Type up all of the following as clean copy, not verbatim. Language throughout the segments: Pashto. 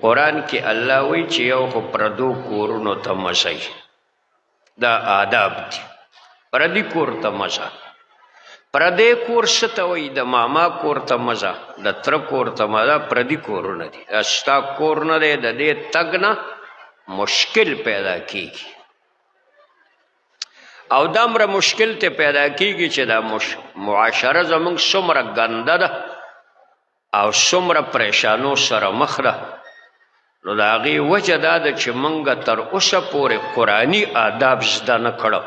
قرآن کې الله وی چې یو خو پردو کورونو ته مزئ دا آداب دي پردي کور ته مزه پردی کور څه ته وایي د ماما کور ته مزه د تره کور ته مزه پردي کورونه دي ستا کور نه دی د دې تګ نه مشکل پیدا کیږي او دامره مشکل ته پیدا کیږي چې دا معاشره زموږ څومره ګنده ده او څومره پریشانو سره مخ ده نو د هغې وجه دا ده چې موږ تر اوسه پورې قرآني آداب زده نه کړو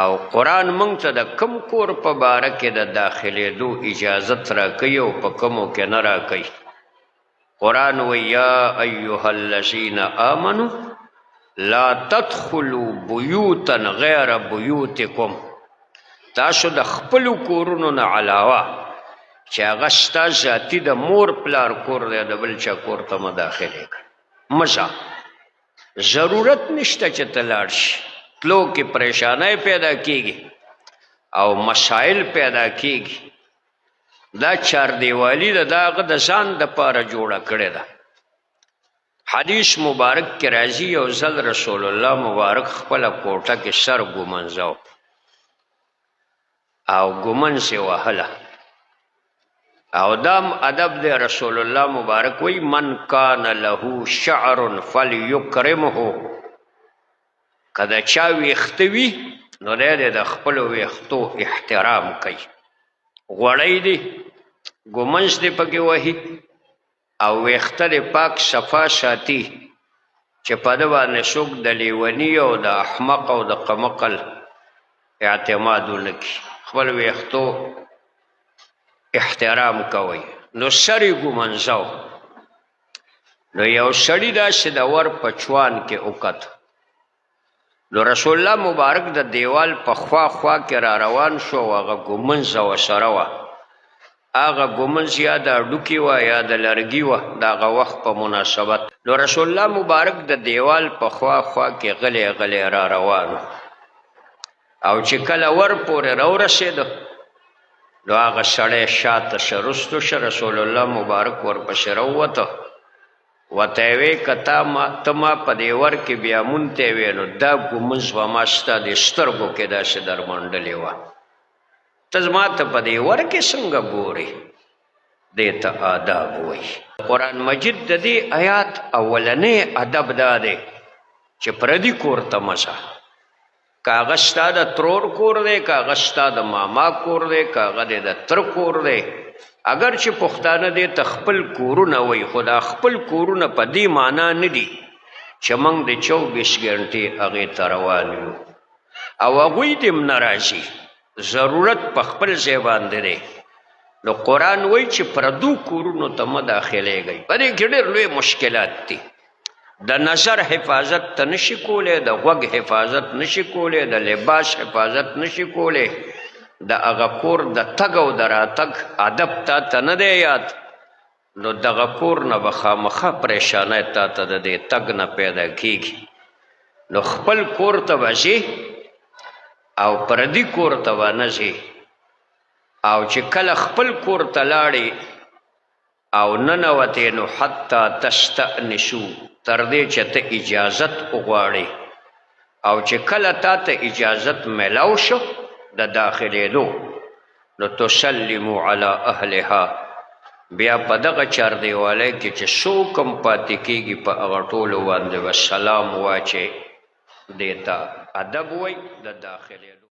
او قرآن موږ ته د کم کور په باره کې د داخلېدو اجازت راکوي او په کمو کې نه راکوي قرآن وی یا ایها الذین آمنوا لا تدخلوا بیوتا غیر بیوتکم تاسو د خپلو کورونو نه علاوه چې هغه ستا ذاتي د مور پلار کور دی د بل چا کور ته مه داخلې کړه مزه ضرورت نشته چې ته لاړ شي تلو کې پریشانی پیدا کیږي او مسائل پیدا کیږي دا چاردیوالي ده دا هغه د ځان دپاره جوړه کړې ده حدیث مبارک کې راځي یو ځل رسول الله مبارک خپله کوټه کې سر ګومنځو او ګومنځ یې وهله او دام ادب دی رسول الله مبارک وی من کان له شعر فلیکرمه که د چا ویښته وي نو دی د خپلو ویښتو احترام کوي غوړی دی ګومنځ دی پکې وهي او ویښته دی پاک صفا ساتي چې په ده باندې څوک د لیوني او د احمق او د قمقل اعتماد ونه کړي خپل ویښتو احترام کوي نو سر یې ګومنځو نو یو سړي داسې د ور په چوان کې وکت نو رسول الله مبارک د دیوال په خوا کې را روان شو هغه ګومنځ ورسره وه هغه ګومنځ یا د هډوکي وه یا د لرګي وه د هغه وخت په مناسبت نو رسول الله مبارک د دیوال په خوا کې غلی را روان او چې کله ور پورې راورسېده نو هغه سړی شاته شه رستو شه رسول الله مبارک ورپسې راووته ورته یې وی که ته ما په دې ور کې بیا مونته یې وی نو دا ګومنځ به ما ستا د سترګو کې داسې درمنډلې وه ته زما ته په دې ور کې څنګه ګورې دې ته آداب وایي قرآن مجید د دې آیات اولنی ادب دا دی چې پردي کور ته مزه که هغه ستا د ترور کور دی که هغه ستا د ماما کور دی که هغه دی د تر کور دی اگر چې پښتانه دی ته خپل کورونه وایي خو دا خپل کورونه په دې معنا نه دي چې موږ د 24 ګنټې هغې ته روان یو او هغوی دې هم نه راځي ضرورت په خپل ځای باندې دی نو قرآن وایي چې پردو کورونو ته مه داخلېږئ په دې کې ډېر لوی مشکلات دي د نظر حفاظت ته نشي کولی د غوږ حفاظت نشي کولی د لباس حفاظت نشي کولی د هغه کور د تګ او د راتګ ادب تا ته نه دی یاد نو دغه کور نه به خامخا پریشانی تا ته د دې تګ نه پیدا کیږي نو خپل کور ته به ځې او پردي کور ته به نه ځې او چې کله خپل کور ته لاړې او ننوتې نو حتی تستأنسو تر دې چې ته اجازت وغواړې او چې کله تا ته اجازت میلاو شو د داخلېدو نو تسلمو علی اهلها بیا په دغه چاردیوالۍ کې چې څوک هم پاتې کېږي په هغه ټولو باندې به سلام واچې دې ته ادب وایي د داخلېدو